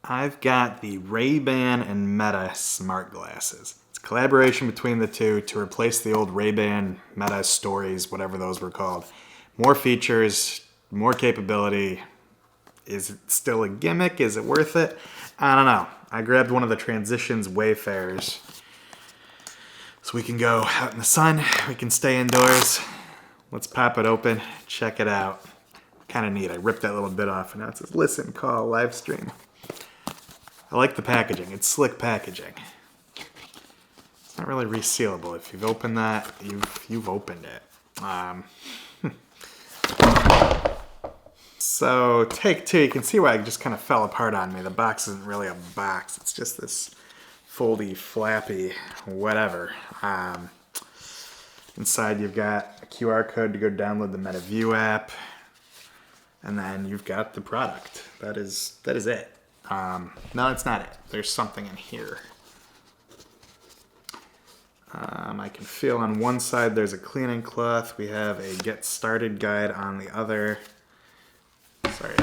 I've got the Ray-Ban and Meta smart glasses. It's a collaboration between the two to replace the old Ray-Ban Meta Stories, whatever those were called. More features, more capability. Is it still a gimmick? Is it worth it? I don't know. I grabbed one of the Transitions Wayfarers. So we can go out in the sun, we can stay indoors. Let's pop it open, check it out. Kind of neat. I ripped that little bit off and now it says listen, call, live stream. I like the packaging. It's slick packaging. It's not really resealable. If you've opened that, you've opened it. So take two. You can see why it just kind of fell apart on me. The box isn't really a box. It's just this foldy, flappy, whatever. Inside you've got a QR code to go download the MetaView app. And then you've got the product. That is it. No, it's not it. There's something in here. I can feel on one side there's a cleaning cloth. We have a get started guide on the other. Sorry,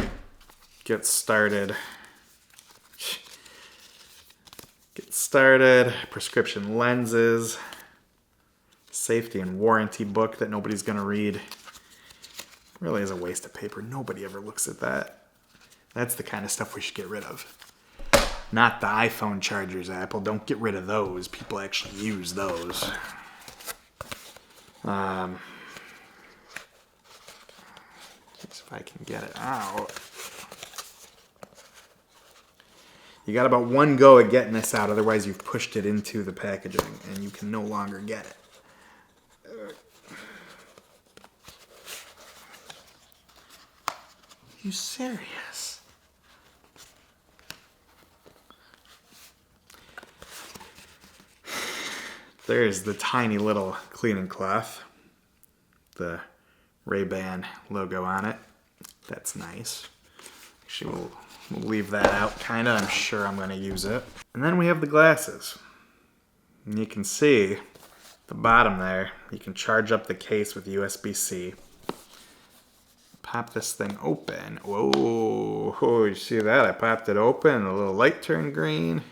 get started. Get started. Prescription lenses. Safety and warranty book that nobody's going to read. Really is a waste of paper. Nobody ever looks at that. That's the kind of stuff we should get rid of. Not the iPhone chargers, Apple. Don't get rid of those. People actually use those. If I can get it out. You got about one go at getting this out. Otherwise, you've pushed it into the packaging and you can no longer get it. Are you serious? There's the tiny little cleaning cloth. The Ray-Ban logo on it. That's nice. Actually, we'll leave that out, kinda. I'm sure I'm gonna use it. And then we have the glasses. And you can see the bottom there. You can charge up the case with USB-C. Pop this thing open. Whoa, you see that? I popped it open, a little light turned green.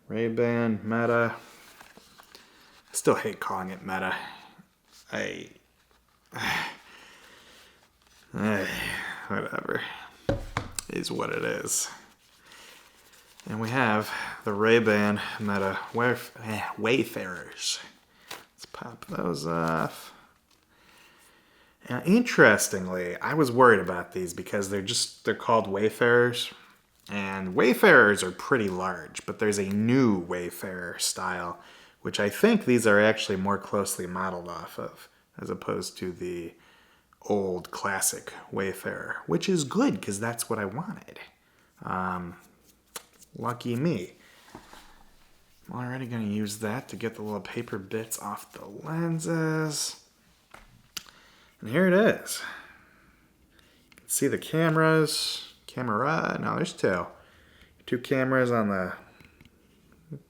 Ray-Ban, Meta. I still hate calling it Meta. Whatever. Is what it is. And we have the Ray-Ban Meta Wayfarers. Let's pop those off. Now, interestingly, I was worried about these because they're called Wayfarers. And Wayfarers are pretty large, but there's a new Wayfarer style, which I think these are actually more closely modeled off of, as opposed to the old classic Wayfarer, which is good because that's what I wanted. Lucky me. I'm already going to use that to get the little paper bits off the lenses. And here it is. You can see the cameras. No, there's two. Two cameras on the,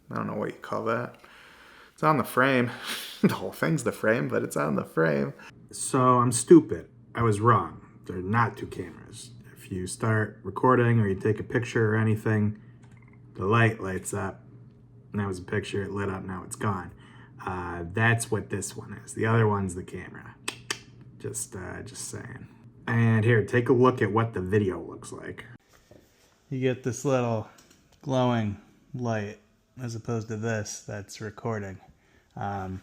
I don't know what you call that. It's on the frame. The whole thing's the frame, but it's on the frame. So I'm stupid. I was wrong. They're not two cameras. If you start recording or you take a picture or anything, the light lights up. And that was a picture, it lit up, now it's gone. That's what this one is. The other one's the camera. Just saying. And here, take a look at what the video looks like. You get this little glowing light as opposed to this that's recording. Somewhere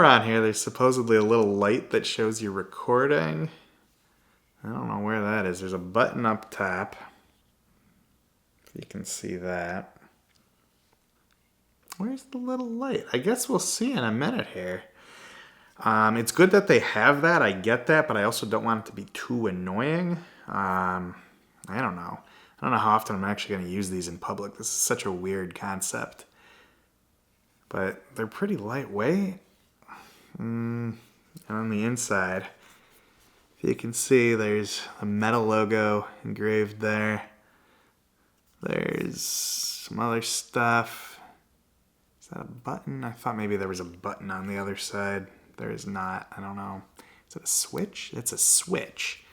on here there's supposedly a little light that shows you recording. I don't know where that is. There's a button up top. If you can see that. Where's the little light? I guess we'll see in a minute here. It's good that they have that. I get that, but I also don't want it to be too annoying. I don't know. I don't know how often I'm actually going to use these in public. This is such a weird concept. But they're pretty lightweight. And on the inside, if you can see, there's a Meta logo engraved there. There's some other stuff. Is that a button? I thought maybe there was a button on the other side. There is not. I don't know. Is it a switch? It's a switch.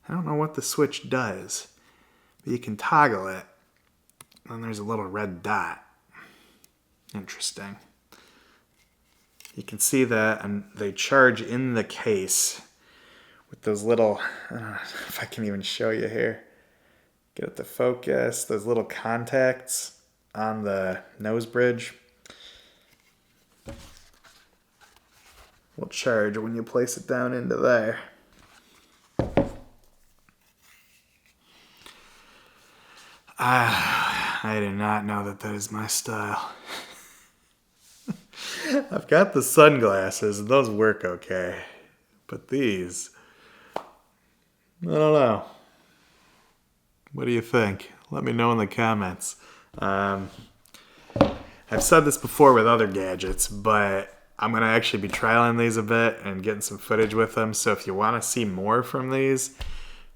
I don't know what the switch does, but you can toggle it. And there's a little red dot. Interesting. You can see that, and they charge in the case with those little, I don't know if I can even show you here. Get it to focus. Those little contacts on the nose bridge will charge when you place it down into there. I did not know that that is my style. I've got the sunglasses, and those work okay. But these, I don't know. What do you think? Let me know in the comments. I've said this before with other gadgets, but I'm going to actually be trialing these a bit and getting some footage with them. So if you want to see more from these,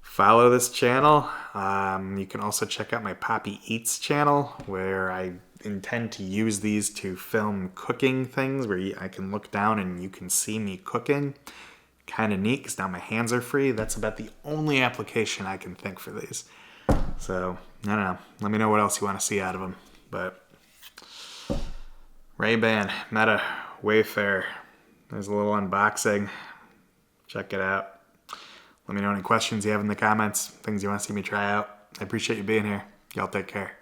follow this channel. You can also check out my Poppy Eats channel, where I intend to use these to film cooking things, where I can look down and you can see me cooking. Kind of neat, because now my hands are free. That's about the only application I can think for these. So, I don't know. Let me know what else you want to see out of them. But Ray-Ban, Meta, Wayfarer. There's a little unboxing. Check it out. Let me know any questions you have in the comments, things you want to see me try out. I appreciate you being here. Y'all take care.